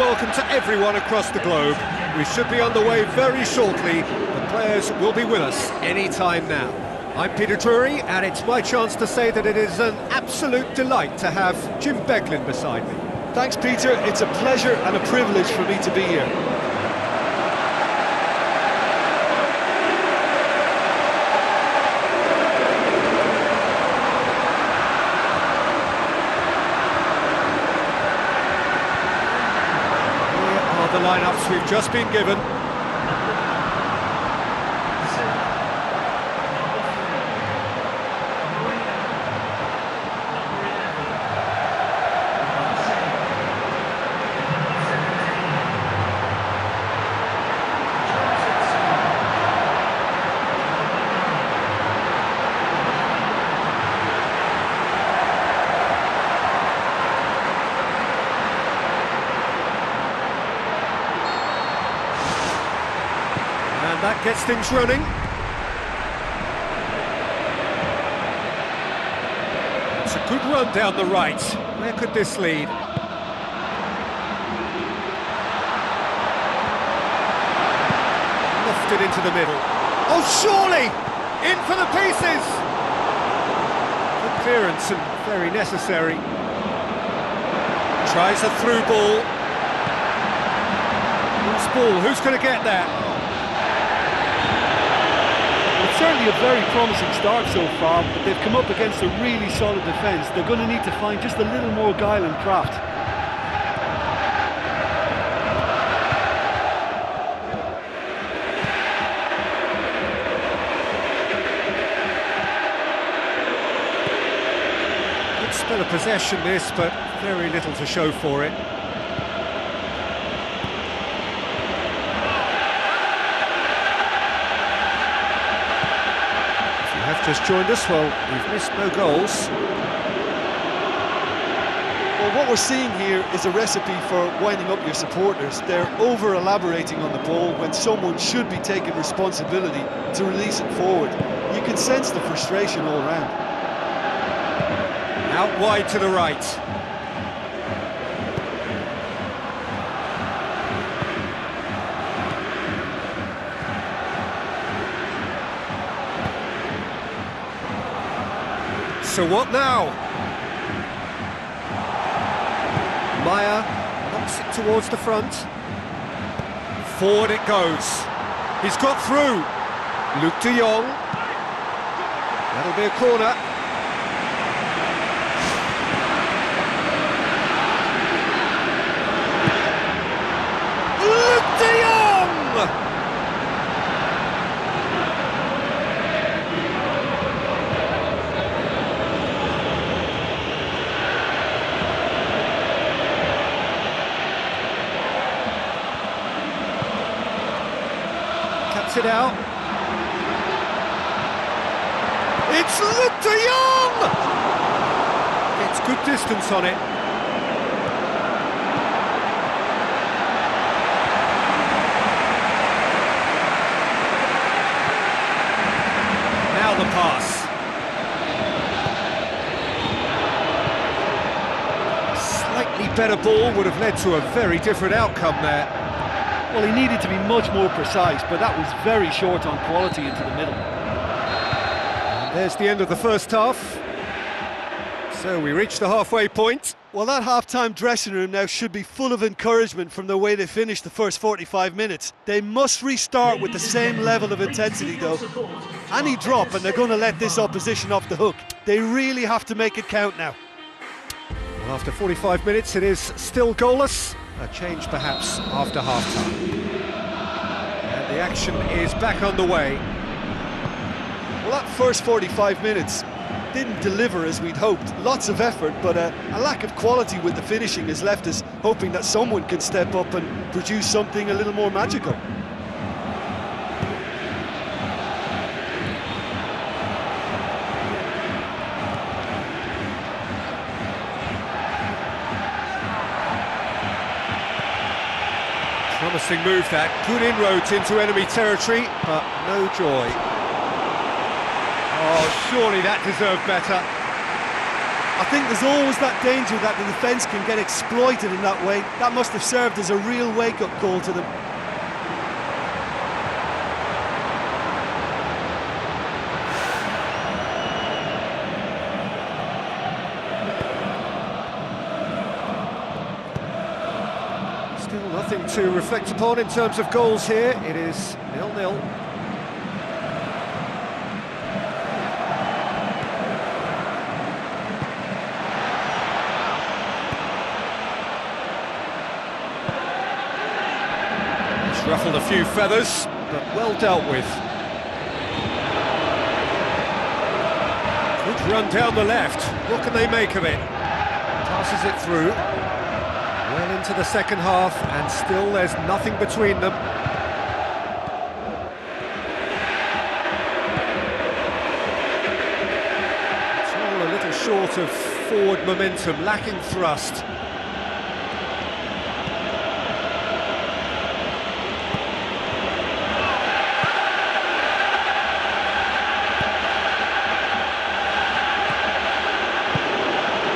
welcome to everyone across the globe. We should be on the way very shortly. The players will be with us any time now. I'm Peter Drury, and it's my chance to say that it is an absolute delight to have Jim Beglin beside me. Thanks, Peter. It's a pleasure and a privilege for me to be here. The lineups we've just been given. That gets things running. It's a good run down the right. Where could this lead? Lofted into the middle. Oh, surely! In for the pieces! Good clearance and very necessary. Tries a through ball. Loose ball, who's going to get there? Certainly a very promising start so far, but they've come up against a really solid defence. They're going to need to find just a little more guile and craft. Good spell of possession this, but very little to show for it. Just joined us, well, we've missed no goals. Well, what we're seeing here is a recipe for winding up your supporters. They're over-elaborating on the ball when someone should be taking responsibility to release it forward. You can sense the frustration all around. Out wide to the right. So what now? Maya knocks it towards the front. Forward it goes. He's got through. Luke de Jong. That'll be a corner. Luke de Jong! It out. It's Luke de Jong! Gets good distance on it. Now the pass. A slightly better ball would have led to a very different outcome there. Well, he needed to be much more precise, but that was very short on quality into the middle. And there's the end of the first half. So we reach the halfway point. Well, that half-time dressing room now should be full of encouragement from the way they finished the first 45 minutes. They must restart with the same level of intensity, though. Any drop and they're going to let this opposition off the hook. They really have to make it count now. Well, after 45 minutes, it is still goalless. A change perhaps after half-time. And the action is back on the way. Well, that first 45 minutes didn't deliver as we'd hoped. Lots of effort, but a lack of quality with the finishing has left us hoping that someone can step up and produce something a little more magical. Promising move that, good inroads into enemy territory, but no joy. Oh, surely that deserved better. I think there's always that danger that the defence can get exploited in that way. That must have served as a real wake-up call to them. Still nothing to reflect upon in terms of goals here. It is 0-0. Ruffled a few feathers, but well dealt with. Good run down the left. What can they make of it? Passes it through. Well into the second half, and still there's nothing between them. It's all a little short of forward momentum, lacking thrust.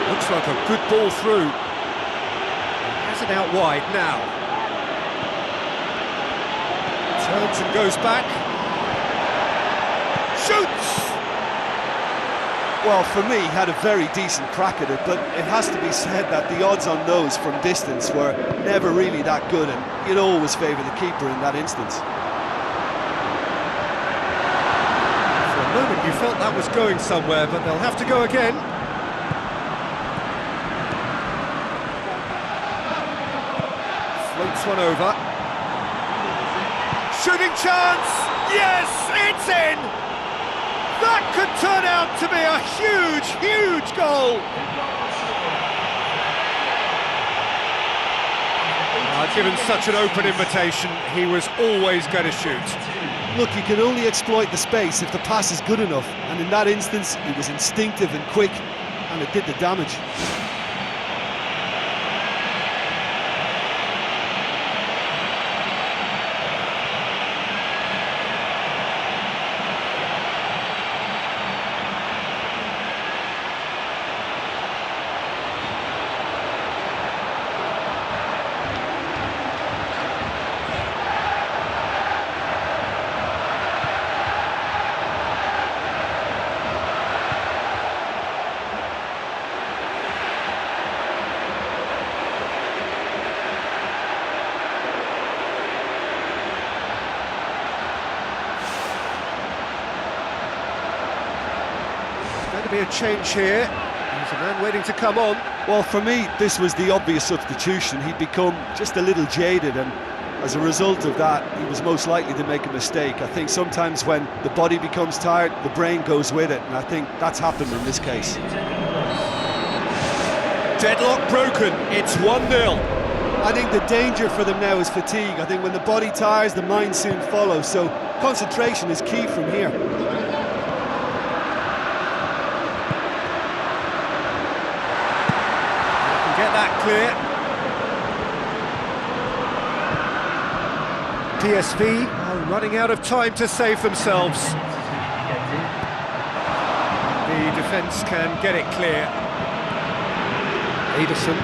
Looks like a good ball through. Has it out wide now. Turns and goes back. Shoots! Well, for me, he had a very decent crack at it, but it has to be said that the odds on those from distance were never really that good, and you'd always favour the keeper in that instance. For a moment you felt that was going somewhere, but they'll have to go again. Floats one over. Shooting chance! Yes, it's in! That could turn out to be a huge, huge goal! Given such an open invitation, he was always going to shoot. Look, you can only exploit the space if the pass is good enough, and in that instance, it was instinctive and quick, and it did the damage. Going to be a change here. There's a man waiting to come on. Well, for me, this was the obvious substitution. He'd become just a little jaded, and as a result of that, he was most likely to make a mistake. I think sometimes when the body becomes tired, the brain goes with it, and I think that's happened in this case. Deadlock broken, it's 1-0. I think the danger for them now is fatigue. I think when the body tires, the mind soon follows, so concentration is key from here. Get that clear. PSV are running out of time to save themselves. The defence can get it clear. Ederson.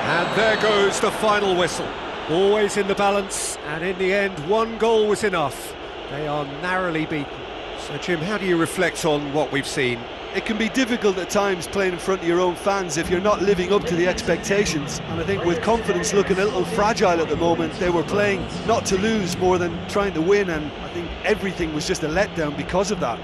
And there goes the final whistle. Always in the balance, and in the end, one goal was enough. They are narrowly beaten. So, Jim, how do you reflect on what we've seen? It can be difficult at times playing in front of your own fans if you're not living up to the expectations, and I think with confidence looking a little fragile at the moment, they were playing not to lose more than trying to win, and I think everything was just a letdown because of that.